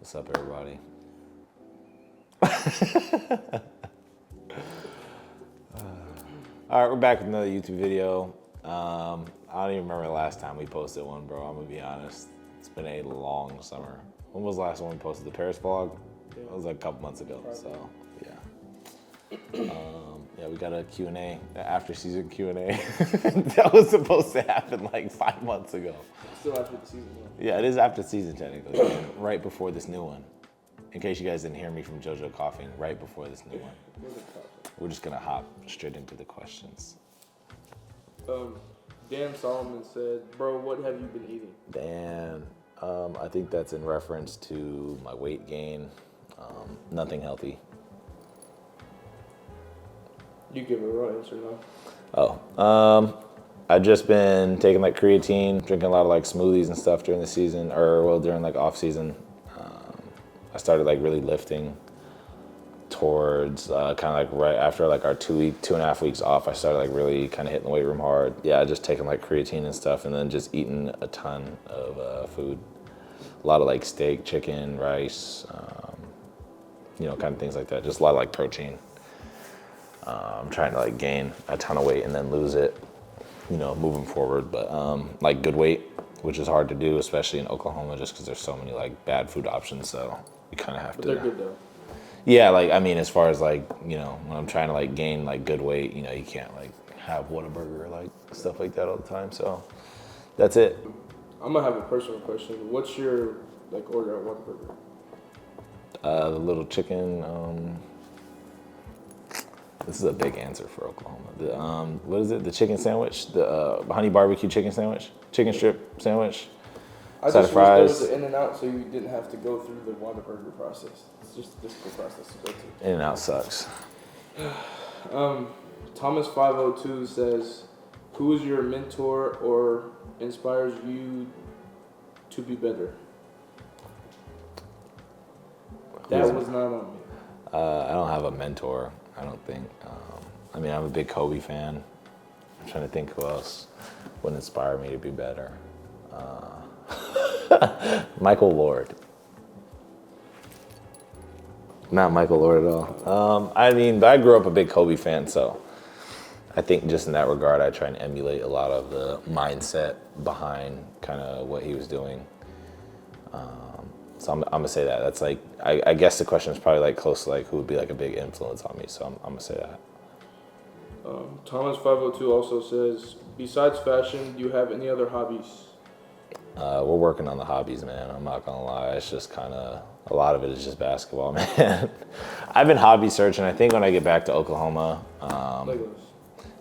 What's up, everybody? All right, we're back with another YouTube video. I don't even remember the last time we posted one, bro. I'm gonna be honest. It's been a long summer. When was the last one we posted? The Paris vlog? It was like a couple months ago, so yeah. Yeah, we got a Q&A, the after season Q&A. That was supposed to happen like 5 months ago. Still after the season, though. Yeah, it is after season technically, right before this new one. In case you guys didn't hear me from JoJo coughing, right before this new one. We're just gonna hop straight into the questions. Dan Solomon said, bro, what have you been eating? Dan, I think that's in reference to my weight gain. Nothing healthy. You give a real answer now. I've just been taking like creatine, drinking a lot of like smoothies and stuff during the season, during like off season. I started like really lifting towards kind of like right after like our 2.5 weeks off. I started like really kind of hitting the weight room hard. Yeah, just taking like creatine and stuff, and then just eating a ton of food. A lot of like steak, chicken, rice, kind of things like that. Just a lot of like protein. I'm trying to like gain a ton of weight and then lose it, moving forward. But like good weight, which is hard to do, especially in Oklahoma, just because there's so many like bad food options. So you kind of have to. But they're good though. Yeah, like I mean, as far as like when I'm trying to like gain like good weight, you can't like have Whataburger, like stuff like that all the time. So that's it. I'm gonna have a personal question. What's your like order at Whataburger? The little chicken. This is a big answer for Oklahoma. The what is it? The chicken sandwich, the honey barbecue chicken sandwich, chicken strip sandwich. I side just of fries. wish there was an In-N-Out so you didn't have to go through the Whataburger process. It's just a difficult process to go to. In-N-Out sucks. Thomas 502 says, "Who is your mentor or inspires you to be better?" That was not on me. I don't have a mentor. I don't think. I'm a big Kobe fan. I'm trying to think who else would inspire me to be better. Michael Lord. Not Michael Lord at all. But I grew up a big Kobe fan, so I think just in that regard, I try and emulate a lot of the mindset behind kind of what he was doing. So I'm gonna say that. That's like, I guess the question is probably like close to like who would be like a big influence on me. So I'm gonna say that. Thomas 502 also says, besides fashion, do you have any other hobbies? We're working on the hobbies, man. I'm not gonna lie. It's just kind of, a lot of it is just basketball, man. I've been hobby searching. I think when I get back to Oklahoma, Legos.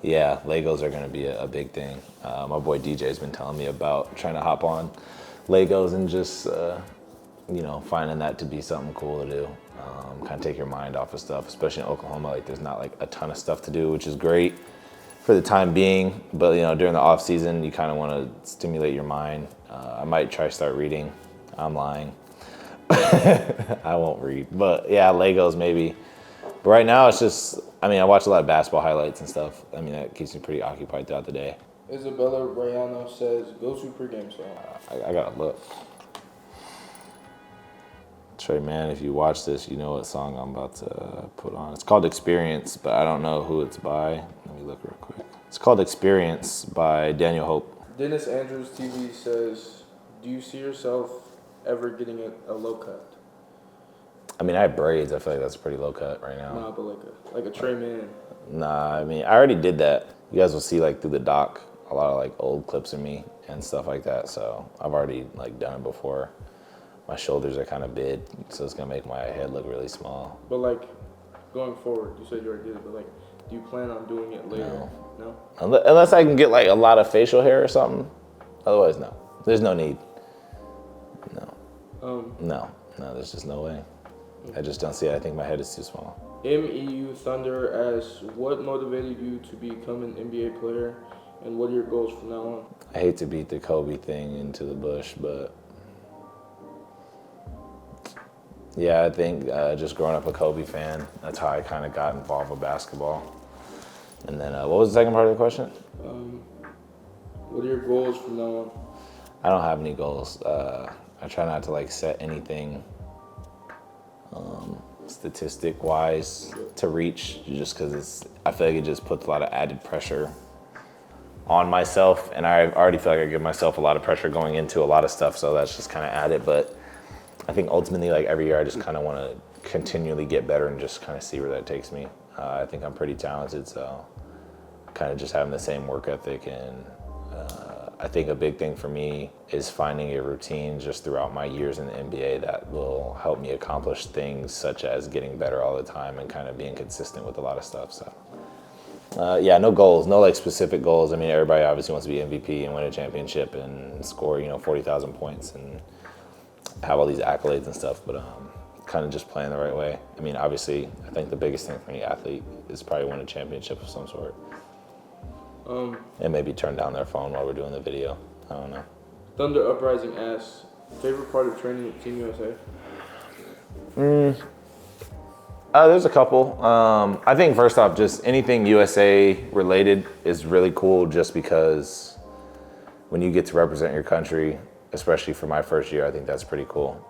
Yeah, Legos are gonna be a big thing. My boy DJ's been telling me about trying to hop on Legos and just, finding that to be something cool to do. Kind of take your mind off of stuff, especially in Oklahoma. Like there's not like a ton of stuff to do, which is great for the time being. But during the off season, you kind of want to stimulate your mind. I might try to start reading. I'm lying. I won't read, but yeah, Legos maybe. But right now it's just, I watch a lot of basketball highlights and stuff. That keeps me pretty occupied throughout the day. Isabella Rayano says, go-to pregame song. I gotta look. Trey, man, if you watch this, you know what song I'm about to put on. It's called Experience, but I don't know who it's by. Let me look real quick. It's called Experience by Daniel Hope. Dennis Andrews TV says, do you see yourself ever getting a low cut? I have braids. I feel like that's pretty low cut right now. Nah, but like a Trey Man. Nah, I already did that. You guys will see like through the doc a lot of like old clips of me and stuff like that. So I've already like done it before. My shoulders are kind of big, so it's gonna make my head look really small. But like going forward, you said you already did it, but like, do you plan on doing it later? No? Unless I can get like a lot of facial hair or something. Otherwise, no. There's no need. No, there's just no way. I just don't see it. I think my head is too small. MEU Thunder asks, what motivated you to become an NBA player, and what are your goals from now on? I hate to beat the Kobe thing into the bush, but yeah, I think just growing up a Kobe fan, that's how I kind of got involved with basketball. And then what was the second part of the question? What are your goals from now on? I don't have any goals. I try not to like set anything statistic wise to reach, just because I feel like it just puts a lot of added pressure on myself, and I already feel like I give myself a lot of pressure going into a lot of stuff, so that's just kind of added. But I think ultimately, like every year, I just kind of want to continually get better and just kind of see where that takes me. I think I'm pretty talented, so kind of just having the same work ethic, and I think a big thing for me is finding a routine just throughout my years in the NBA that will help me accomplish things such as getting better all the time and kind of being consistent with a lot of stuff. So yeah, no goals, no like specific goals. I mean, everybody obviously wants to be MVP and win a championship and score, 40,000 points and have all these accolades and stuff, but kind of just playing the right way. I mean, obviously, I think the biggest thing for any athlete is probably win a championship of some sort. And maybe turn down their phone while we're doing the video. I don't know. Thunder Uprising asks, favorite part of training with Team USA? There's a couple. I think first off, just anything USA related is really cool just because when you get to represent your country, especially for my first year, I think that's pretty cool.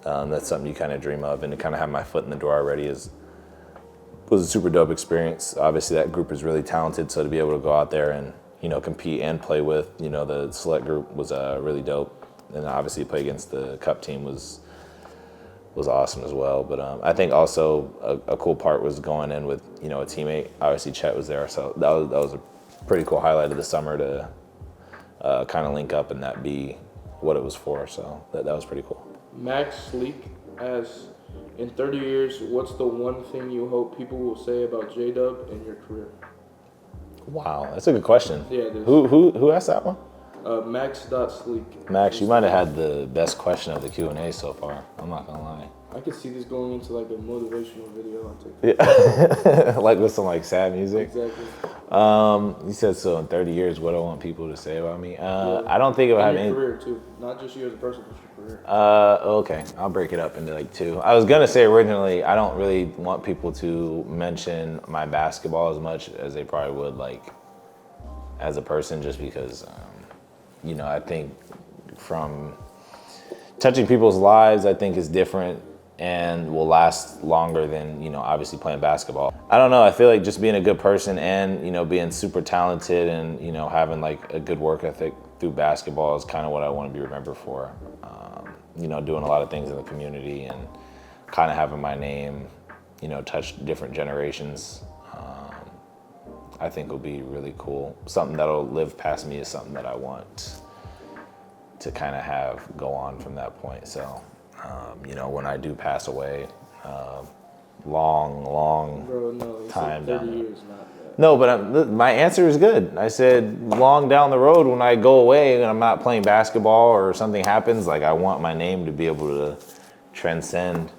That's something you kind of dream of, and to kind of have my foot in the door already was a super dope experience. Obviously that group is really talented, so to be able to go out there and, compete and play with, the select group was really dope. And obviously play against the cup team was awesome as well. But I think also a cool part was going in with, a teammate. Obviously Chet was there, so that was a pretty cool highlight of the summer to kind of link up and that be what it was for. So that was pretty cool. Max Sleek asks, in 30 years, what's the one thing you hope people will say about JDUB in your career? Wow, that's a good question. Yeah, it is. Who asked that one? Max.Sleek. Max, you might have had the best question of the Q&A so far. I'm not gonna lie. I could see this going into like a motivational video on TikTok. Yeah, like with some like sad music. Exactly. You said, so in 30 years, what do I want people to say about me? I don't think it would have any. Your career too, not just you as a person, but your career. Okay, I'll break it up into like two. I was gonna say originally, I don't really want people to mention my basketball as much as they probably would like as a person, just because, I think from touching people's lives, I think is different and will last longer than, obviously playing basketball. I don't know, I feel like just being a good person and, being super talented and, having like a good work ethic through basketball is kind of what I want to be remembered for. Doing a lot of things in the community and kind of having my name, touch different generations, I think will be really cool. Something that'll live past me is something that I want to kind of have go on from that point. So, when I do pass away, long Bro, no, time said 30 down there. years, not that. No, but my answer is good. I said long down the road when I go away and I'm not playing basketball or something happens, like I want my name to be able to transcend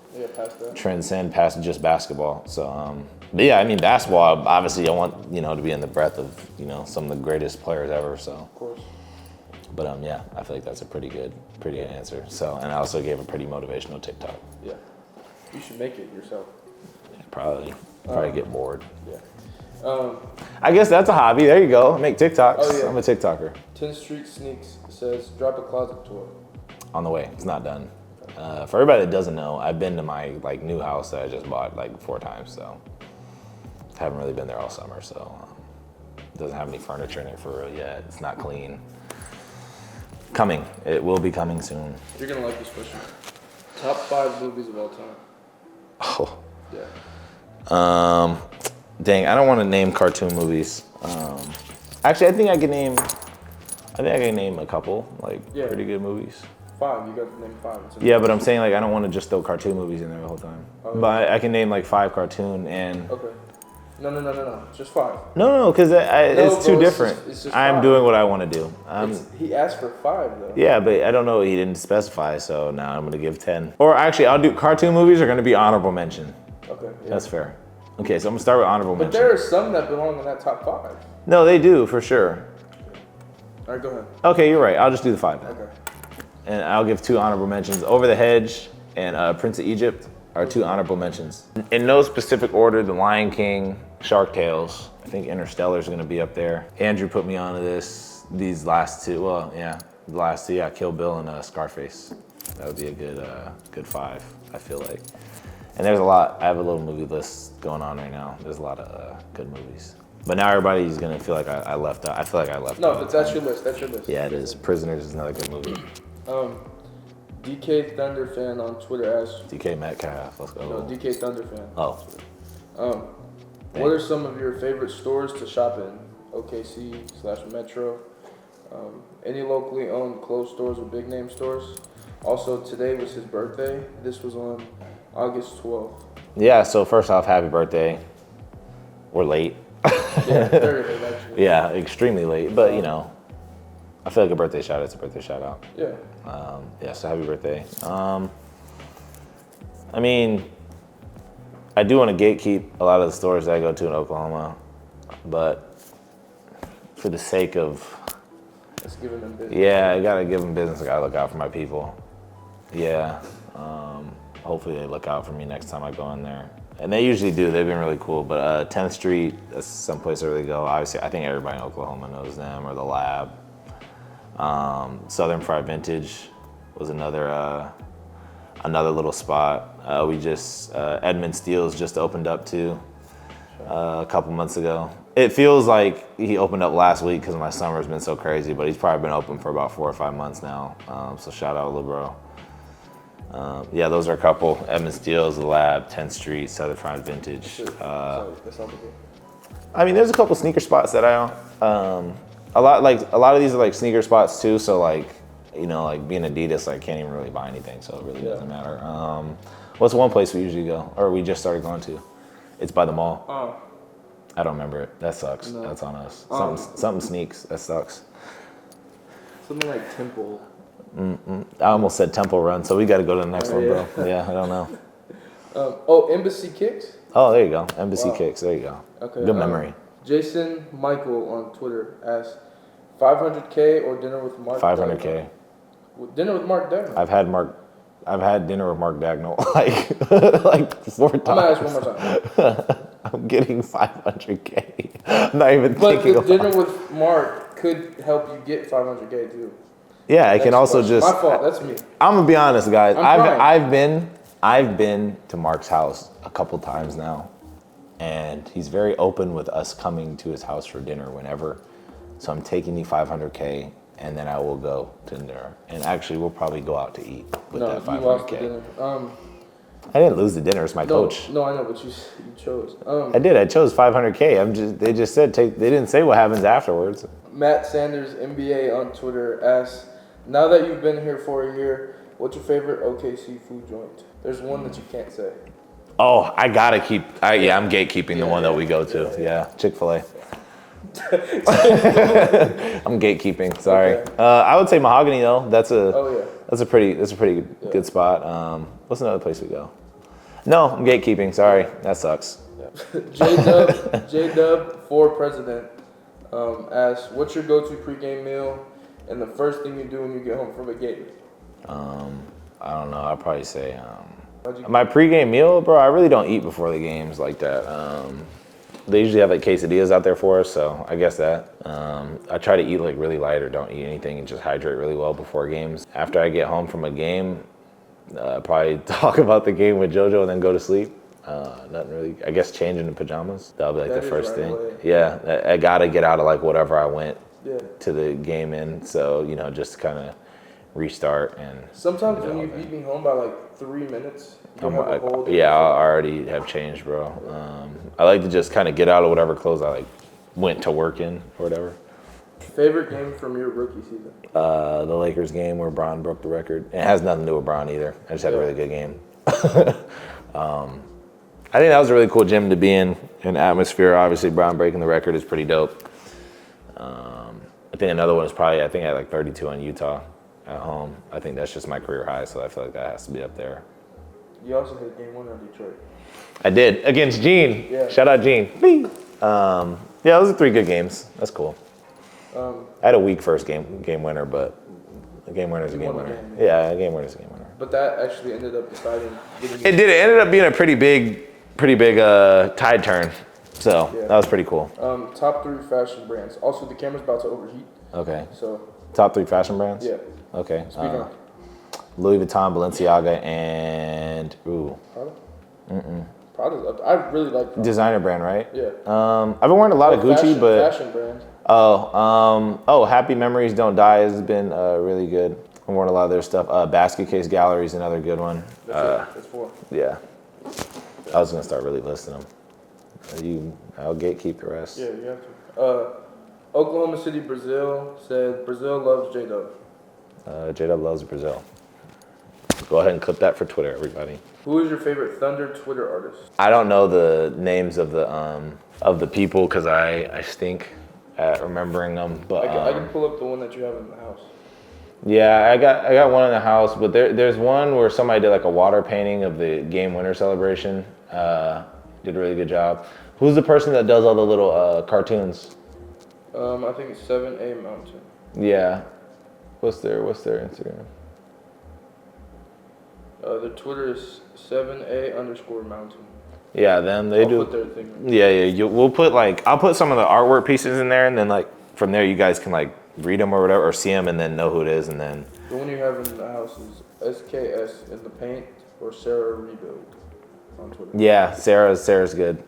past just basketball. So, but yeah, I mean basketball, obviously I want, to be in the breath of, some of the greatest players ever, so. Of course. But yeah, I feel like that's a pretty good answer. So, and I also gave a pretty motivational TikTok. Yeah. You should make it yourself. Yeah, probably get bored. Yeah. I guess that's a hobby. There you go. I make TikToks. Oh, yeah. I'm a TikToker. 10th Street Sneaks says, drop a closet tour. On the way. It's not done. For everybody that doesn't know, I've been to my like new house that I just bought like 4 times. So haven't really been there all summer. So it doesn't have any furniture in it for real yet. It's not clean. Coming. It will be coming soon. You're gonna like this question. Top 5 movies of all time. Oh. Yeah. Dang, I don't want to name cartoon movies. Actually, I think I can name a couple like pretty good movies. 5. You got to name 5. Yeah, but I'm saying like I don't want to just throw cartoon movies in there the whole time. Oh, but I can name like 5 cartoon and. Okay. No. Just 5. No, because it's too different. It's just I'm 5. doing what I want to do. He asked for 5 though. Yeah, but I don't know. He didn't specify, so now I'm gonna give 10. Or actually, I'll do cartoon movies are gonna be honorable mention. Okay. Yeah. That's fair. Okay, so I'm gonna start with honorable mention. But there are some that belong in that top 5. No, they do for sure. All right, go ahead. Okay, you're right. I'll just do the 5 then. Okay. And I'll give 2 honorable mentions. Over the Hedge and Prince of Egypt are 2 honorable mentions. In no specific order, The Lion King, Shark Tales. I think Interstellar is gonna be up there. Andrew put me onto these last 2. Well, yeah, the last 2. Yeah, Kill Bill and Scarface. That would be a good 5. I feel like. And there's a lot. I have a little movie list going on right now. There's a lot of good movies. But now everybody's gonna feel like I left out. I feel like I left out. No, but that's your list. That's your list. Yeah, it is. Prisoners is another good movie. DK Thunder fan on Twitter asks. DK Metcalf. Let's go. No, DK Thunder fan. Oh. What are some of your favorite stores to shop in? OKC/Metro. Any locally owned clothes stores or big name stores? Also, today was his birthday. This was on August 12th. Yeah. So first off, happy birthday. We're late. Yeah, very late actually. Yeah, extremely late. But you know, I feel like a birthday shout out. It's a birthday shout out. Yeah. Yeah. So happy birthday. I mean, I do want to gatekeep a lot of the stores that I go to in Oklahoma, but for the sake of, It's giving them business. yeah, I gotta give them business. I gotta look out for my people. Yeah. Hopefully they look out for me next time I go in there. And they usually do. They've been really cool. But 10th Street, that's someplace I really go. Obviously, I think everybody in Oklahoma knows them, or the Lab. Southern Fried Vintage was another little spot. Edmund Steele's just opened up too a couple months ago. It feels like he opened up last week because my summer's been so crazy, but he's probably been open for about 4 or 5 months now. So shout out, Lil Bro. Yeah, those are a couple. Edmund Steele's, The Lab, 10th Street, Southern Fried Vintage. I mean, there's a couple sneaker spots that I own. A lot of these are like sneaker spots too. So like, you know, like being Adidas, I can't even really buy anything, so it really doesn't matter. What's one place we usually go, or we just started going to? It's by the mall. Oh. I don't remember it. That sucks. No. That's on us. Something sneaks. That sucks. Something like Temple. I almost said Temple Run, so we got to go to the next one, bro. Yeah, I don't know. Embassy Kicks. Oh, there you go. Embassy Kicks. There you go. Okay. Good memory. Jason Michael on Twitter asks, 500K or dinner with Mark? 500K. Dinner with Mark Dagnall. I've had dinner with Mark Dagnall like 4 times. I'm gonna ask one more time. I'm getting 500K. I'm not even thinking But the about dinner with Mark could help you get 500K too. Yeah, I can also question. just. My fault. That's me. I'm gonna be honest, guys. I'm I've been to Mark's house a couple times now, and he's very open with us coming to his house for dinner whenever. So I'm taking the 500K, and then I will go to dinner. And actually, we'll probably go out to eat with that 500K. You lost the dinner. I didn't lose the dinner. It's my coach. No, I know, but you chose. I did. I chose 500K. They just said take. They didn't say what happens afterwards. Matt Sanders, NBA on Twitter asks, now that you've been here for a year, what's your favorite OKC food joint? There's one that you can't say. Oh, I gotta keep. I'm gatekeeping the one that we go to. Yeah, Chick-fil-A. I'm gatekeeping. Sorry. Okay. I would say Mahogany though. That's a pretty good spot. What's another place we go? No, I'm gatekeeping. Sorry, that sucks. JDUB for president asks, what's your go-to pregame meal and the first thing you do when you get home from a game? I don't know. I'd probably say my pregame meal, bro. I really don't eat before the games like that. They usually have like quesadillas out there for us, so I guess that. I try to eat like really light or don't eat anything and just hydrate really well before games. After I get home from a game, probably talk about the game with JoJo and then go to sleep. Nothing really. I guess changing the pajamas. That'll be like the first thing. Yeah, I gotta get out of like whatever I went to the game in. So you know, just kind of restart and. Sometimes when you beat me home by like 3 minutes, I already have changed, bro. I like to just kind of get out of whatever clothes I like went to work in or whatever. Favorite game from your rookie season? The Lakers game where Bron broke the record. It has nothing to do with Bron either. I just had a really good game. I think that was a really cool gym to be in, an atmosphere. Obviously, Bron breaking the record is pretty dope. I think another one is probably, I had like 32 on Utah at home. I think that's just my career high, so I feel like that has to be up there. You also hit game winner in Detroit. I did, against Gene. Yeah. Shout out Gene. Yeah, those are 3 good games. That's cool. I had a weak first game winner, but a game winner is a game winner. Yeah, a game winner is a game winner. But that actually ended up deciding. It did. It ended up being a pretty big tide turn. So that was pretty cool. Top 3 fashion brands. Also, the camera's about to overheat. Okay. So. Top 3 fashion brands? Yeah. Okay. Louis Vuitton, Balenciaga, and Prada? Prada's. I really like Prada. Designer brand, right? Yeah. I've been wearing a lot of Gucci, but fashion brand. Happy Memories Don't Die has been really good. I'm wearing a lot of their stuff. Basket Case Gallery is another good one. That's 4. Yeah. I was gonna start really listing them. I'll gatekeep the rest. Yeah, you have to. Oklahoma City, Brazil said Brazil loves JDUB. JDUB loves Brazil. Go ahead and clip that for Twitter, everybody. Who is your favorite Thunder Twitter artist? I don't know the names of the people because I stink at remembering them. But I can pull up the one that you have in the house. Yeah, I got one in the house, but there's one where somebody did like a water painting of the game winner celebration. Did a really good job. Who's the person that does all the little cartoons? I think it's 7A Mountain. Yeah. What's their Instagram? The Twitter is 7A_Mountain. Yeah, them. They do. I'll put their thing. Yeah. We'll put I'll put some of the artwork pieces in there, and then from there you guys can read them or whatever, or see them, and then know who it is, and then. The one you have in the house is SKS in the paint or Sarah Rebuild on Twitter. Yeah, Sarah's good.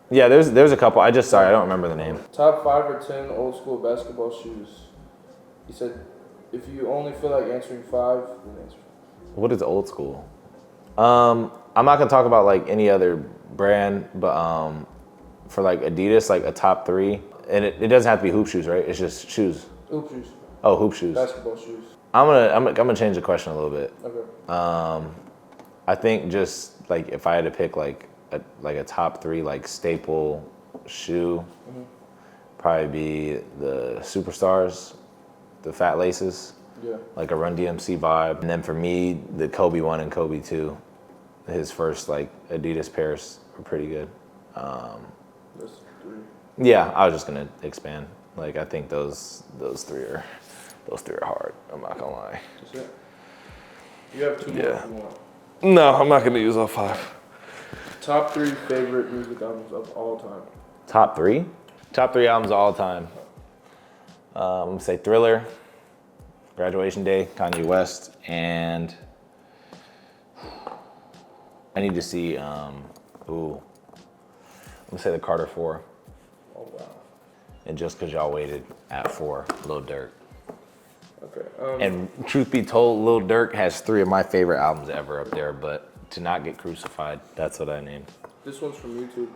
Yeah, there's a couple. I don't remember the name. Top 5 or 10 old school basketball shoes. He said, if you only feel like answering 5, then answer 5. What is old school? I'm not gonna talk about any other brand, but for Adidas, a top 3, and it doesn't have to be hoop shoes, right? It's just shoes. Hoop shoes. Oh, hoop shoes. Basketball shoes. I'm gonna change the question a little bit. Okay. I think just if I had to pick a top 3 staple shoe, probably be the Superstars, the fat laces. Yeah. Like a Run DMC vibe. And then for me, the Kobe 1 and Kobe 2, his first Adidas pairs were pretty good. That's 3. Yeah, I was just gonna expand. I think those three are hard. I'm not gonna lie. That's it. You have 2 more if you want. No, I'm not gonna use all 5. Top 3 favorite music albums of all time. Top 3? Top 3 albums of all time. I'm gonna say Thriller, Graduation Day, Kanye West, and I need to see, I'm gonna say the Carter 4. Oh, wow. And Just Cause Y'all Waited at 4, Lil Durk. Okay. And truth be told, Lil Durk has 3 of my favorite albums ever up there, but To Not Get Crucified, that's what I named. This one's from YouTube.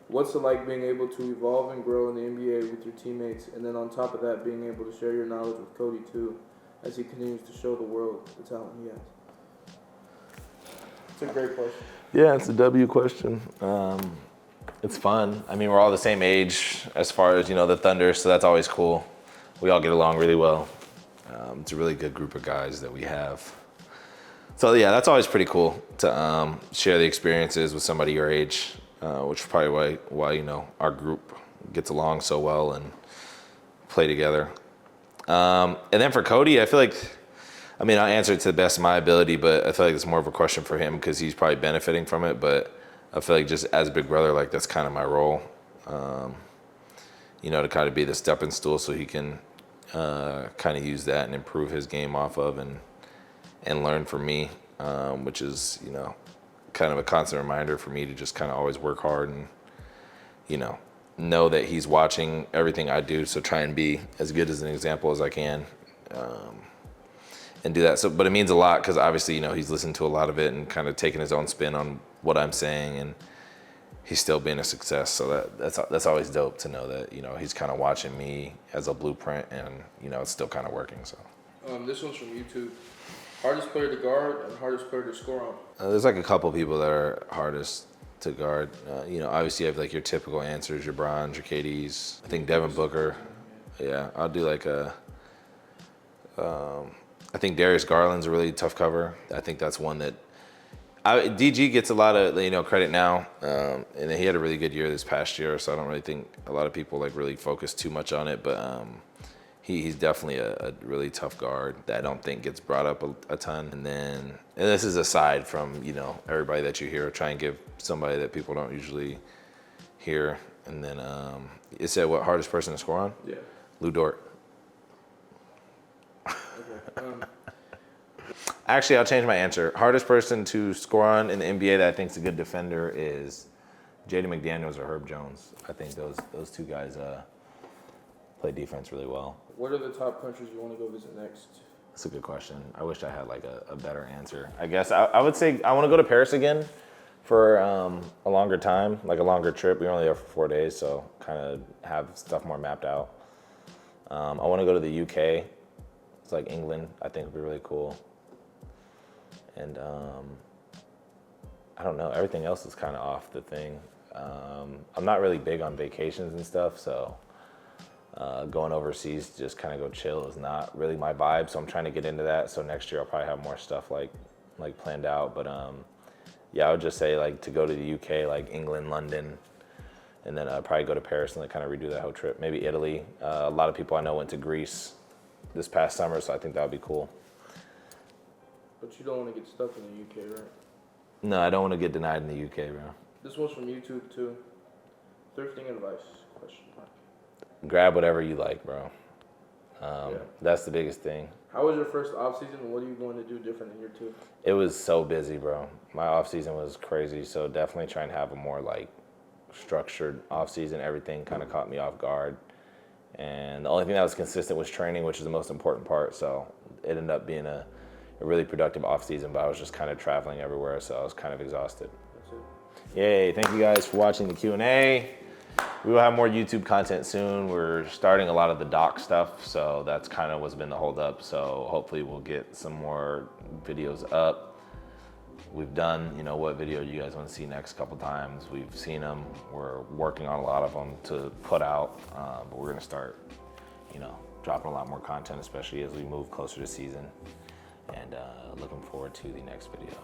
What's it like being able to evolve and grow in the NBA with your teammates, and then on top of that, being able to share your knowledge with Cody too, as he continues to show the world the talent he has? It's a great question. Yeah, it's a W question. It's fun. I mean, we're all the same age as far as, the Thunder, so that's always cool. We all get along really well. It's a really good group of guys that we have. So yeah, that's always pretty cool to share the experiences with somebody your age, which is probably why our group gets along so well and play together. And then for Cody, I feel I'll answer it to the best of my ability, but I feel it's more of a question for him because he's probably benefiting from it. But I feel just as a big brother, that's kind of my role, to kind of be the stepping stool so he can kind of use that and improve his game off of and learn from me, which is, kind of a constant reminder for me to just kind of always work hard and, know that he's watching everything I do. So try and be as good as an example as I can, and do that. So, but it means a lot because obviously, he's listened to a lot of it and kind of taking his own spin on what I'm saying, and he's still being a success. So that's always dope to know that, he's kind of watching me as a blueprint and, it's still kind of working. So this one's from YouTube. Hardest player to guard and hardest player to score on? There's a couple people that are hardest to guard. Obviously you have your typical answers, your Brons, your KDs. I think Devin Booker. Yeah, I'll do I think Darius Garland's a really tough cover. I think that's one that DG gets a lot of credit now, and he had a really good year this past year, so I don't really think a lot of people really focus too much on it. But he's definitely a really tough guard that I don't think gets brought up a ton. And this is aside from everybody that you hear. Try and give somebody that people don't usually hear. And then it said what hardest person to score on? Yeah. Lou Dort. Okay. Actually, I'll change my answer. Hardest person to score on in the NBA that I think is a good defender is Jaden McDaniels or Herb Jones. I think those two guys play defense really well. What are the top countries you want to go visit next? That's a good question. I wish I had like a better answer. I guess I would say I want to go to Paris again for a longer time, like a longer trip. We were only there for 4 days, so kind of have stuff more mapped out. I want to go to the UK. It's like England. I think would be really cool. And I don't know. Everything else is kind of off the thing. I'm not really big on vacations and stuff, so going overseas to just kind of go chill is not really my vibe. So I'm trying to get into that. So next year I'll probably have more stuff like planned out. But yeah, I would just say like to go to the UK, like England, London, and then I'd probably go to Paris and like kind of redo that whole trip. Maybe Italy. A lot of people I know went to Greece this past summer, so I think that would be cool. But you don't want to get stuck in the UK, right? No, I don't want to get denied in the UK, bro. This one's from YouTube too. Thrifting advice? Question mark. Grab whatever you like, bro. Yeah. That's the biggest thing. How was your first off season, and what are you going to do different in year 2? It was so busy, bro. My off season was crazy, so definitely trying to have a more like structured off season. Everything kind of caught me off guard, and the only thing that was consistent was training, which is the most important part. So it ended up being a really productive off season, but I was just kind of traveling everywhere, so I was kind of exhausted. That's it. Yay! Thank you guys for watching the Q&A. We will have more YouTube content soon. We're starting a lot of the doc stuff, so that's kind of what's been the hold up. So hopefully we'll get some more videos up. We've done, what video you guys want to see next couple times. We've seen them. We're working on a lot of them to put out, but we're gonna start, dropping a lot more content, especially as we move closer to season. And looking forward to the next video.